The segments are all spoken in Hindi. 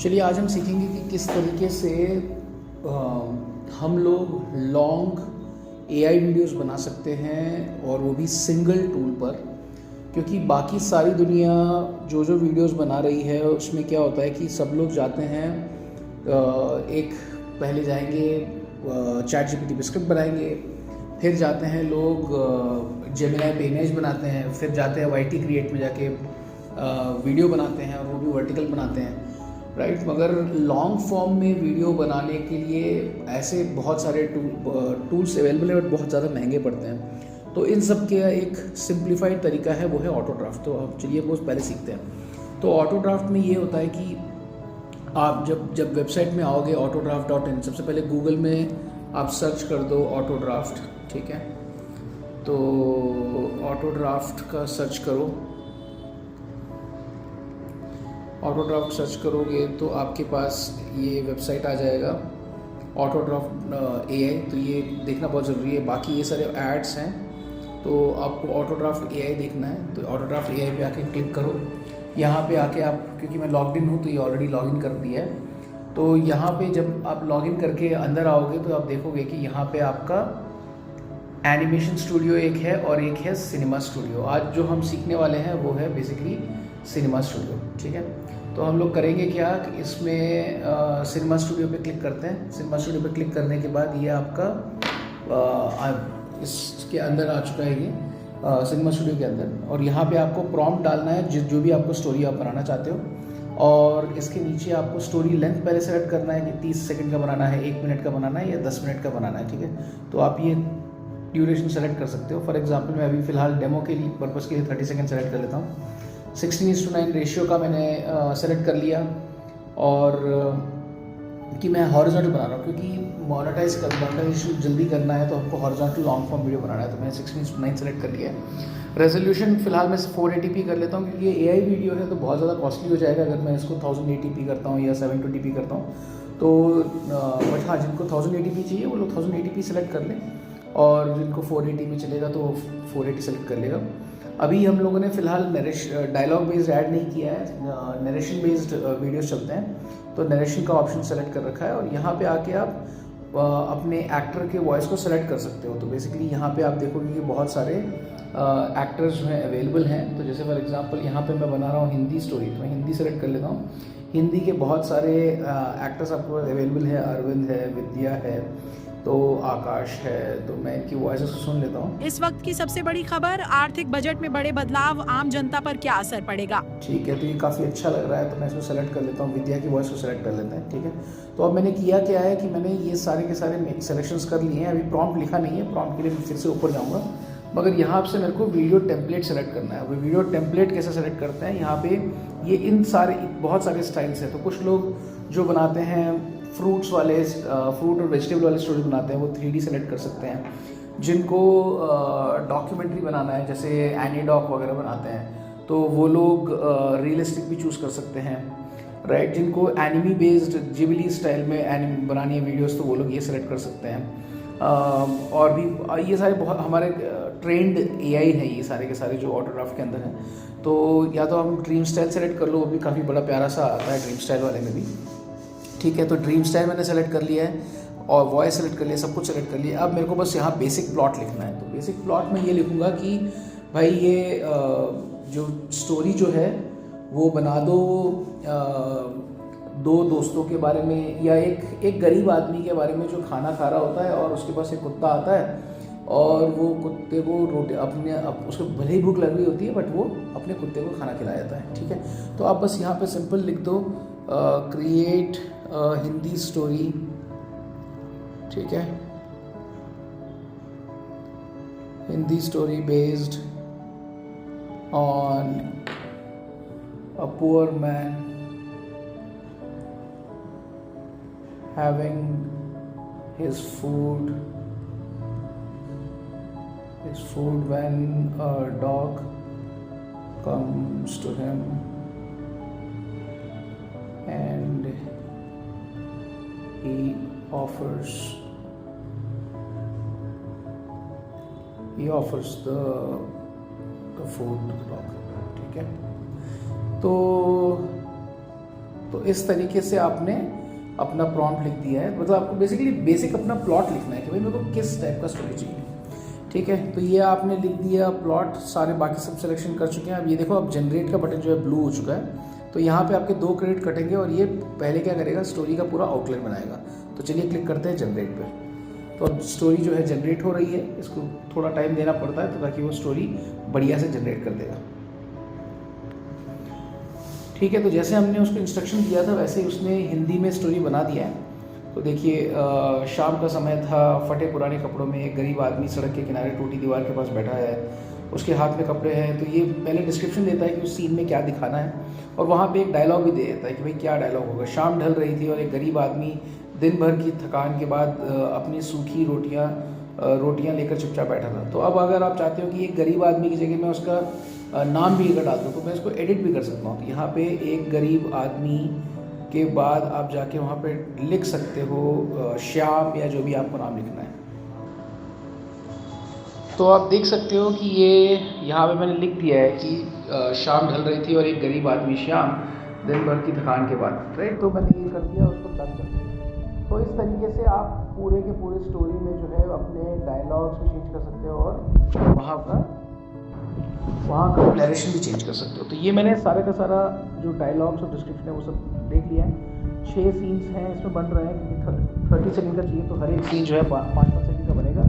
चलिए आज हम सीखेंगे कि किस तरीके से हम लोग लॉन्ग एआई वीडियोस बना सकते हैं और वो भी सिंगल टूल पर। क्योंकि बाकी सारी दुनिया जो जो वीडियोस बना रही है उसमें क्या होता है कि सब लोग जाते हैं एक पहले जाएंगे चैट जीपीटी पे स्क्रिप्ट बनाएंगे, फिर जाते हैं लोग जेमिनाई पे इमेज बनाते हैं, फिर जाते हैं वाईटी क्रिएट में जाके वीडियो बनाते हैं और वो भी वर्टिकल बनाते हैं, राइट। मगर लॉन्ग फॉर्म में वीडियो बनाने के लिए ऐसे बहुत सारे टूल्स अवेलेबल हैं और बहुत ज़्यादा महंगे पड़ते हैं। तो इन सब के एक सिंप्लीफाइड तरीका है, वो है ऑटो ड्राफ्ट। तो अब चलिए वो पहले सीखते हैं। तो ऑटो ड्राफ्ट में ये होता है कि आप जब वेबसाइट में आओगे autodraft.in, सबसे पहले गूगल में आप सर्च कर दो ऑटो ड्राफ्ट, ठीक है। तो ऑटो ड्राफ्ट का सर्च करो, ऑटो ड्राफ्ट सर्च करोगे तो आपके पास ये वेबसाइट आ जाएगा ऑटो ड्राफ्ट एआई। तो ये देखना बहुत ज़रूरी है, बाकी ये सारे एड्स हैं। तो आपको ऑटो ड्राफ्ट एआई देखना है तो ऑटो ड्राफ्ट एआई पे आके क्लिक करो। यहाँ पे आके आप, क्योंकि मैं लॉग्ड इन हूँ तो ये ऑलरेडी लॉगिन कर दिया है। तो यहाँ पे जब आप लॉगिन करके अंदर आओगे तो आप देखोगे कि यहाँ पे आपका एनिमेशन स्टूडियो एक है और एक है सिनेमा स्टूडियो। आज जो हम सीखने वाले हैं वो है बेसिकली सिनेमा स्टूडियो, ठीक है। तो हम लोग करेंगे क्या कि इसमें सिनेमा स्टूडियो पे क्लिक करते हैं। सिनेमा स्टूडियो पे क्लिक करने के बाद ये आपका इसके अंदर आ चुका है, ये सिनेमा स्टूडियो के अंदर। और यहाँ पे आपको प्रॉम्प्ट डालना है जो भी आपको स्टोरी आप बनाना चाहते हो, और इसके नीचे आपको स्टोरी लेंथ पहले सेलेक्ट करना है कि 30 सेकंड का बनाना है, 1 मिनट का बनाना है या 10 मिनट का बनाना है, ठीक है। तो आप ये ड्यूरेशन सेलेक्ट कर सकते हो। फॉर एग्जांपल मैं अभी फ़िलहाल डेमो के लिए पर्पज़ के लिए 30 सेकंड सेलेक्ट कर लेता हूँ। 16:9 रेशियो का मैंने सेलेक्ट कर लिया, और कि मैं हॉरिजॉन्टल बना रहा हूँ क्योंकि मोनेटाइजेशन जल्दी करना है तो हमको हॉरिजॉन्टल लॉन्ग फॉर्म वीडियो बनाना है। तो मैंने 16:9 सेलेक्ट कर लिया है। रेजोल्यूशन फ़िलहाल मैं 480p कर लेता हूँ क्योंकि ये एआई वीडियो है तो बहुत ज़्यादा कॉस्टली हो जाएगा अगर मैं इसको 1080p करता हूँ या 720p करता हूँ। तो बट हाँ, जिनको 1080p चाहिए वो लोग 1080p सेलेक्ट कर लें, और जिनको 480 में चलेगा तो 480 सेलेक्ट कर लेगा। अभी हम लोगों ने फ़िलहाल डायलॉग बेस्ड ऐड नहीं किया है, नरेशन बेस्ड वीडियोस चलते हैं। तो नरेशन का ऑप्शन सेलेक्ट कर रखा है, और यहाँ पे आके आप अपने एक्टर के वॉइस को सेलेक्ट कर सकते हो। तो बेसिकली यहाँ पे आप देखोगे कि बहुत सारे एक्टर्स जो हैं अवेलेबल हैं। तो जैसे फॉर एग्जांपल यहाँ पे मैं बना रहा हूँ हिंदी स्टोरी, तो मैं हिंदी सेलेक्ट कर लेता हूँ। हिंदी के बहुत सारे एक्टर्स आपको अवेलेबल है, अरविंद है, विद्या है, तो आकाश है। तो मैं इनकी वॉइस सुन लेता हूँ। इस वक्त की सबसे बड़ी खबर, आर्थिक बजट में बड़े बदलाव, आम जनता पर क्या असर पड़ेगा। ठीक है, तो ये काफ़ी अच्छा लग रहा है तो मैं इसको सेलेक्ट कर लेता हूँ, विद्या की वॉइस को सेलेक्ट कर लेते हैं, ठीक है। तो अब मैंने किया क्या है कि मैंने ये सारे के सारे सिलेक्शंस कर लिए हैं। अभी प्रॉम्प्ट लिखा नहीं है, प्रॉम्प्ट के लिए फिर से ऊपर जाऊँगा, मगर यहाँ से मेरे को वीडियो टेम्पलेट सेलेक्ट करना है। वो वीडियो टेम्पलेट कैसे सेलेक्ट करते हैं, यहाँ पे ये इन सारे बहुत सारे स्टाइल्स हैं। तो कुछ लोग जो बनाते हैं फ्रूट्स वाले, फ्रूट और वेजिटेबल वाले स्टोरी बनाते हैं, वो 3D सेलेक्ट कर सकते हैं। जिनको डॉक्यूमेंट्री बनाना है, जैसे एनीडॉक वगैरह बनाते हैं, तो वो लोग रियलिस्टिक भी चूज़ कर सकते हैं, राइट। जिनको एनिमी बेस्ड जिबली स्टाइल में एनिमी बनानी है वीडियोस, तो वो लोग ये सेलेक्ट कर सकते हैं। और भी ये सारे बहुत हमारे ट्रेंड एआई हैं, ये सारे के सारे जो ऑटो ड्राफ्ट के अंदर हैं। तो या तो हम ड्रीम स्टाइल सेलेक्ट कर लो, वो भी काफ़ी बड़ा प्यारा सा आता है ड्रीम स्टाइल वाले में भी, ठीक है। तो ड्रीम स्टाइल मैंने सेलेक्ट कर लिया है और वॉइस सेलेक्ट कर लिया, सब कुछ सेलेक्ट कर लिया। अब मेरे को बस यहाँ बेसिक प्लॉट लिखना है। तो बेसिक प्लॉट में ये लिखूँगा कि भाई ये जो स्टोरी जो है वो बना दो दो दोस्तों के बारे में, या एक गरीब आदमी के बारे में जो खाना खा रहा होता है और उसके पास एक कुत्ता आता है, और वो कुत्ते को रोटी उसको भले ही भूख लग रही होती है बट वो अपने कुत्ते को खाना खिलाया जाता है, ठीक है। तो आप बस यहाँ पे सिंपल लिख दो क्रिएट हिंदी स्टोरी, ठीक है, Hindi story based on a poor man having his food when a dog comes to him and he offers the food to the dog, ठीक है। तो तो इस तरीके से आपने अपना प्रॉम्प्ट लिख दिया है, मतलब आपको बेसिकली बेसिक अपना प्लॉट लिखना है कि भाई मेरे को किस टाइप का स्टोरी चाहिए। ठीक है, तो ये आपने लिख दिया प्लॉट, सारे बाकी सब सिलेक्शन कर चुके हैं। अब ये देखो, अब जनरेट का बटन जो है ब्लू हो चुका है, तो यहाँ पे आपके 2 क्रेडिट कटेंगे और ये पहले क्या करेगा, स्टोरी का पूरा आउटलाइन बनाएगा। तो चलिए क्लिक करते हैं जनरेट पे। तो अब स्टोरी जो है जनरेट हो रही है, इसको थोड़ा टाइम देना पड़ता है तो ताकि वो स्टोरी बढ़िया से जनरेट कर देगा। ठीक है, तो जैसे हमने उसको इंस्ट्रक्शन दिया था वैसे ही उसने हिंदी में स्टोरी बना दिया है। तो देखिए, शाम का समय था, फटे पुराने कपड़ों में एक गरीब आदमी सड़क के किनारे टूटी दीवार के पास बैठा है, उसके हाथ में कपड़े हैं। तो ये पहले डिस्क्रिप्शन देता है कि उस सीन में क्या दिखाना है, और वहाँ पे एक डायलॉग भी दे देता है कि भाई क्या डायलॉग होगा। शाम ढल रही थी और एक गरीब आदमी दिन भर की थकान के बाद अपनी सूखी रोटियाँ लेकर चुपचाप बैठा था। तो अब अगर आप चाहते हो कि एक गरीब आदमी की जगह मैं उसका नाम भी अगर डाल दूँ तो मैं इसको एडिट भी कर सकता हूँ। तो यहाँ पे एक गरीब आदमी के बाद आप जाके वहाँ पे लिख सकते हो श्याम, या जो भी आपको नाम लिखना है। तो आप देख सकते हो कि ये यहाँ पे मैंने लिख दिया है कि शाम ढल रही थी और एक गरीब आदमी श्याम दिन भर की थकान के बाद, राइट। तो मैंने ये कर दिया, उसको डन कर दिया। तो इस तरीके से आप पूरे के पूरे स्टोरी में जो है अपने डायलॉग्स भी चेंज कर सकते हो और वहाँ का नरेशन भी चेंज कर सकते हो। तो ये मैंने सारे का सारा जो डायलॉग्स और डिस्क्रिप्शन है वो सब देख लिया है। 6 सीन्स हैं इसमें बन रहे हैं, क्योंकि 30 सेकंड का चाहिए, तो हर एक सीन जो है 5-5 सेकंड का बनेगा।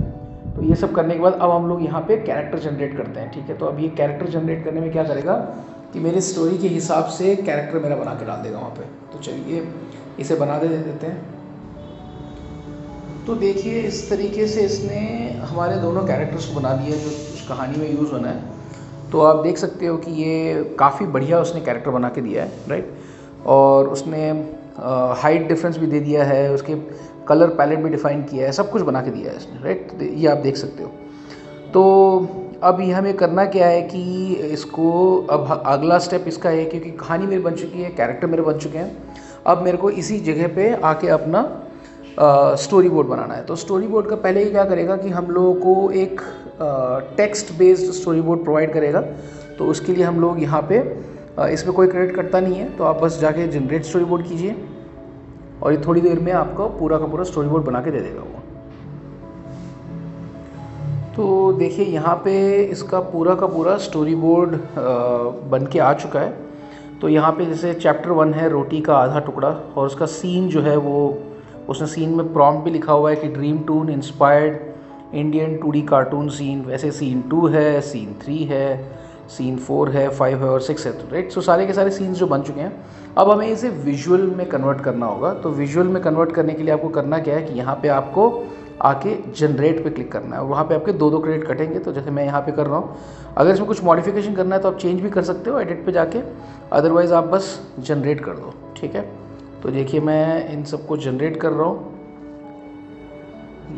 तो ये सब करने के बाद अब हम लोग यहाँ पे कैरेक्टर जनरेट करते हैं। ठीक है, तो अब ये कैरेक्टर जनरेट करने में क्या करेगा कि मेरे स्टोरी के हिसाब से कैरेक्टर मेरा बना के डाल देगा वहाँ पे। तो चलिए इसे बना दे देते हैं। तो देखिए, इस तरीके से इसने हमारे दोनों कैरेक्टर्स को बना दिया जो उस कहानी में यूज़ होना है। तो आप देख सकते हो कि ये काफ़ी बढ़िया उसने कैरेक्टर बना के दिया है, राइट। और उसने हाइट डिफरेंस भी दे दिया है, उसके कलर पैलेट भी डिफाइन किया है, सब कुछ बना के दिया है इसने, राइट। ये आप देख सकते हो। तो अब ये हमें करना क्या है कि इसको अब अगला स्टेप इसका है, क्योंकि कहानी मेरी बन चुकी है, कैरेक्टर मेरे बन चुके हैं, अब मेरे को इसी जगह पे आके अपना स्टोरी बोर्ड बनाना है। तो स्टोरी बोर्ड का पहले ही क्या करेगा कि हम लोगों को एक text based story board provide करेगा। तो उसके लिए हम लोग यहाँ पे इसमें कोई क्रेडिट कटता नहीं है, तो आप बस जाके जनरेट स्टोरी बोर्ड कीजिए और ये थोड़ी देर में आपको पूरा का पूरा स्टोरी बोर्ड बना के दे देगा वो। तो देखिए, यहाँ पे इसका पूरा का पूरा स्टोरी बोर्ड बन के आ चुका है। तो यहाँ पे जैसे चैप्टर 1 है रोटी का आधा टुकड़ा, और उसका सीन जो है वो उसने सीन में प्रॉम्प्ट भी लिखा हुआ है कि dream toon inspired Indian 2D cartoon scene. वैसे सीन 2 है, सीन 3 है, सीन 4 है, 5 है और 6 है, राइट। सो सारे के सारे सीन्स जो बन चुके हैं, अब हमें इसे विजुअल में कन्वर्ट करना होगा। तो विजुअल में कन्वर्ट करने के लिए आपको करना क्या है कि यहाँ पे आपको आके जनरेट पे क्लिक करना है, और वहाँ पे आपके 2-2 क्रेडिट कटेंगे। तो जैसे मैं यहाँ पे कर रहा हूँ, अगर इसमें कुछ मॉडिफिकेशन करना है तो आप चेंज भी कर सकते हो एडिट पे जाके, अदरवाइज़ आप बस जनरेट कर दो। ठीक है, तो देखिए मैं इन सबको जनरेट कर रहा हूँ।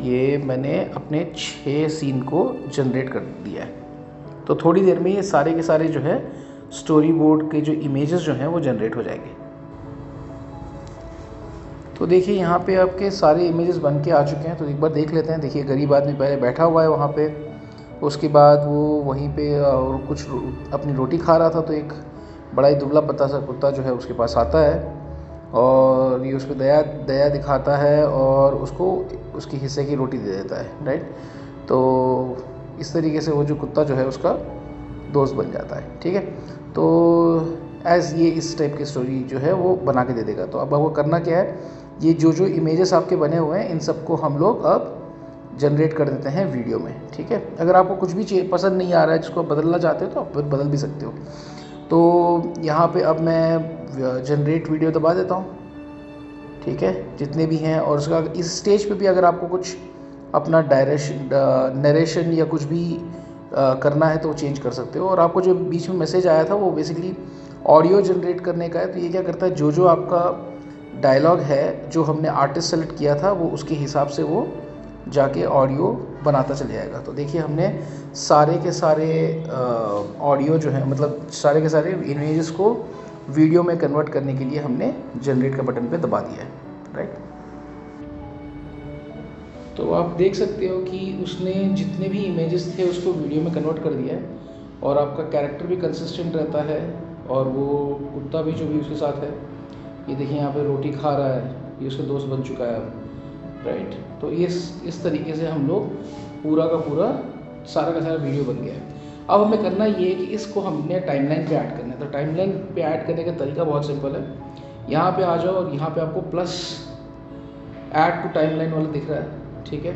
ये मैंने अपने 6 सीन को जनरेट कर दिया है। तो थोड़ी देर में ये सारे के सारे जो है स्टोरी बोर्ड के जो इमेजेस जो हैं वो जनरेट हो जाएंगे। तो देखिए, यहाँ पे आपके सारे इमेजेस बन के आ चुके हैं। तो एक बार देख लेते हैं। देखिए, गरीब आदमी पहले बैठा हुआ है वहाँ पे, उसके बाद वो वहीं पे कुछ अपनी रोटी खा रहा था। तो एक बड़ा ही दुबला पतला सा कुत्ता जो है उसके पास आता है और ये उस पर दया दिखाता है और उसको उसके हिस्से की रोटी दे देता है, राइट। तो इस तरीके से वो जो कुत्ता जो है उसका दोस्त बन जाता है। ठीक है, तो एज़ ये इस टाइप की स्टोरी जो है वो बना के दे देगा। तो अब आपको करना क्या है, ये जो इमेजेस आपके बने हुए हैं इन सबको हम लोग अब जनरेट कर देते हैं वीडियो में। ठीक है, अगर आपको कुछ भी पसंद नहीं आ रहा है जिसको आप बदलना चाहते हो तो आप बदल भी सकते हो। तो यहाँ पे अब मैं जनरेट वीडियो दबा देता हूँ। ठीक है, जितने भी हैं, और उसका इस स्टेज पे भी अगर आपको कुछ अपना नरेशन या कुछ भी करना है तो चेंज कर सकते हो। और आपको जो बीच में मैसेज आया था वो बेसिकली ऑडियो जनरेट करने का है। तो ये क्या करता है, जो आपका डायलॉग है जो हमने आर्टिस्ट सेलेक्ट किया था वो उसके हिसाब से वो जाके ऑडियो बनाता चल जाएगा। तो देखिए, हमने सारे के सारे ऑडियो जो है, मतलब सारे के सारे इमेजेस को वीडियो में कन्वर्ट करने के लिए हमने जनरेट का बटन पे दबा दिया है, राइट। तो आप देख सकते हो कि उसने जितने भी इमेजेस थे उसको वीडियो में कन्वर्ट कर दिया है, और आपका कैरेक्टर भी कंसिस्टेंट रहता है, और वो कुत्ता भी जो भी उसके साथ है ये देखिए यहाँ पे रोटी खा रहा है, ये उसका दोस्त बन चुका है अब, राइट। तो इस तरीके से हम लोग पूरा का पूरा सारा का सारा वीडियो बन गया है। अब हमें करना ये है कि इसको हमने टाइमलाइन पे ऐड करना है। तो टाइमलाइन पे ऐड करने का तरीका बहुत सिंपल है। यहाँ पे आ जाओ और यहाँ पे आपको प्लस ऐड टू टाइमलाइन वाला दिख रहा है, ठीक है।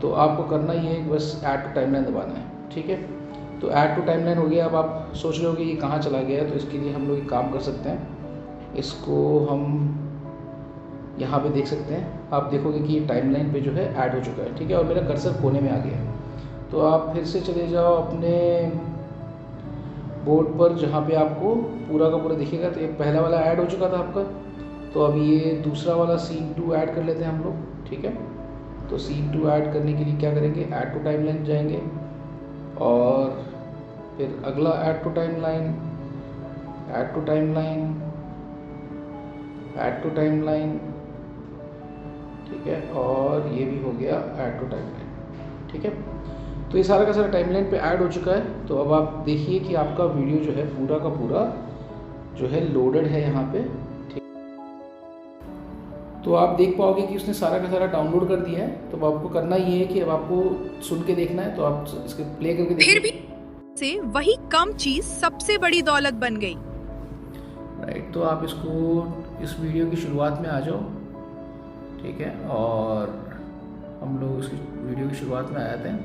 तो आपको करना ये है बस ऐड टू टाइमलाइन दबाना है, ठीक है। तो ऐड टू टाइमलाइन हो गया। अब आप सोच रहे हो कि ये कहाँ चला गया है, तो इसके लिए हम लोग एक काम कर सकते हैं, इसको हम यहाँ पे देख सकते हैं। आप देखोगे कि ये टाइमलाइन पे जो है ऐड हो चुका है, ठीक है। और मेरा कर्सर कोने में आ गया है। तो आप फिर से चले जाओ अपने बोर्ड पर जहाँ पे आपको पूरा का पूरा दिखेगा। तो ये पहला वाला ऐड हो चुका था आपका। तो अब ये दूसरा वाला सीन 2 ऐड कर लेते हैं हम लोग, ठीक है। तो सीन 2 ऐड करने के लिए क्या करेंगे, ऐड टू टाइमलाइन जाएंगे और फिर अगला add to timeline, add to timeline, add to timeline, ठीक है। और ये भी हो गया ऐड टू टाइमलाइन, ठीक है। तो ये सारा का सारा टाइमलाइन पे ऐड हो चुका है। तो अब आप देखिए कि आपका वीडियो जो है पूरा का पूरा जो है लोडेड है यहाँ पे, ठीक। तो आप देख पाओगे कि उसने सारा का सारा डाउनलोड कर दिया है। तो अब आपको करना ये है कि अब आपको सुन के देखना है। तो आप इसके प्ले करके फिर भी से वही कम चीज सबसे बड़ी दौलत बन गई, राइट। तो आप इसको इस वीडियो की शुरुआत में आ जाओ, ठीक है। और हम लोग इसकी वीडियो की शुरुआत में आए थे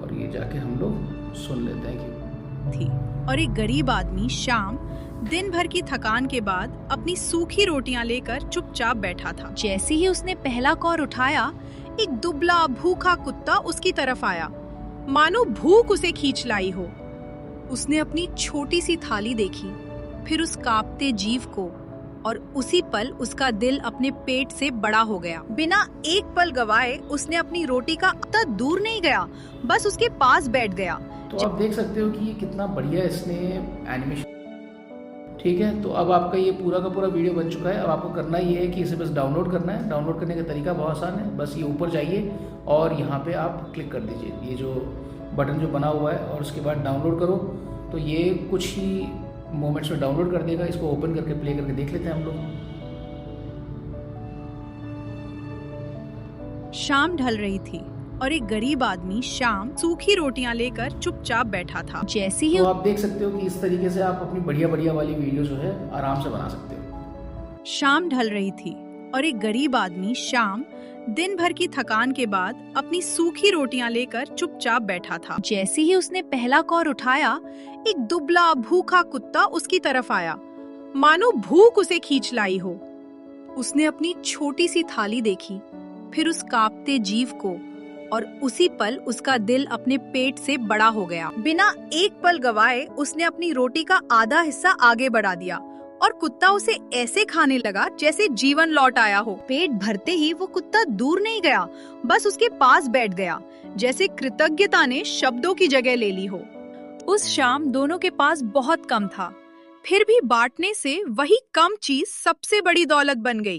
और ये जाके हम लोग सुन लेते हैं कि थी। और एक गरीब आदमी शाम दिन भर की थकान के बाद अपनी सूखी रोटियां लेकर चुपचाप बैठा था। जैसे ही उसने पहला कौर उठाया, एक दुबला भूखा कुत्ता उसकी तरफ आया, मानो भूख उसे खींच लाई हो। उसने अपनी छोटी सी थाली देखी, फिर उस कांपते जीव को, और उसी पल उसका दिल अपने पेट से बड़ा हो गया। बिना एक पल गवाए उसने अपनी रोटी का इतना दूर नहीं गया, बस उसके पास बैठ गया। तो आप देख सकते हो कि ये कितना बढ़िया इसने एनिमेशन, ठीक है। तो अब आपका ये पूरा का पूरा वीडियो बन चुका है। अब आपको करना ये है कि इसे बस डाउनलोड करना है। डाउनलोड करने का तरीका बहुत आसान है। बस ये ऊपर जाइए और यहाँ पे आप क्लिक कर दीजिए, ये जो बटन जो बना हुआ है, और उसके बाद डाउनलोड करो। तो ये कुछ ही मोमेंट्स में डाउनलोड कर देगा। इसको ओपन करके प्ले करके देख लेते हैं हम लोग। शाम ढल रही थी और एक गरीब आदमी शाम सूखी रोटियां लेकर चुपचाप बैठा था। जैसे ही तो आप देख सकते हो कि इस तरीके से आप अपनी बढ़िया बढ़िया वाली वीडियो जो है आराम से बना सकते हो। शाम ढल रही थी और एक गरीब आदमी शाम दिन भर की थकान के बाद अपनी सूखी रोटियां लेकर चुपचाप बैठा था। जैसे ही उसने पहला कौर उठाया, एक दुबला भूखा कुत्ता उसकी तरफ आया, मानो भूख उसे खींच लाई हो। उसने अपनी छोटी सी थाली देखी, फिर उस कांपते जीव को, और उसी पल उसका दिल अपने पेट से बड़ा हो गया। बिना एक पल गवाए उसने अपनी रोटी का आधा हिस्सा आगे बढ़ा दिया और कुत्ता उसे ऐसे खाने लगा जैसे जीवन लौट आया हो। पेट भरते ही वो कुत्ता दूर नहीं गया, बस उसके पास बैठ गया, जैसे कृतज्ञता ने शब्दों की जगह ले ली हो। उस शाम दोनों के पास बहुत कम था, फिर भी बांटने से वही कम चीज सबसे बड़ी दौलत बन गई।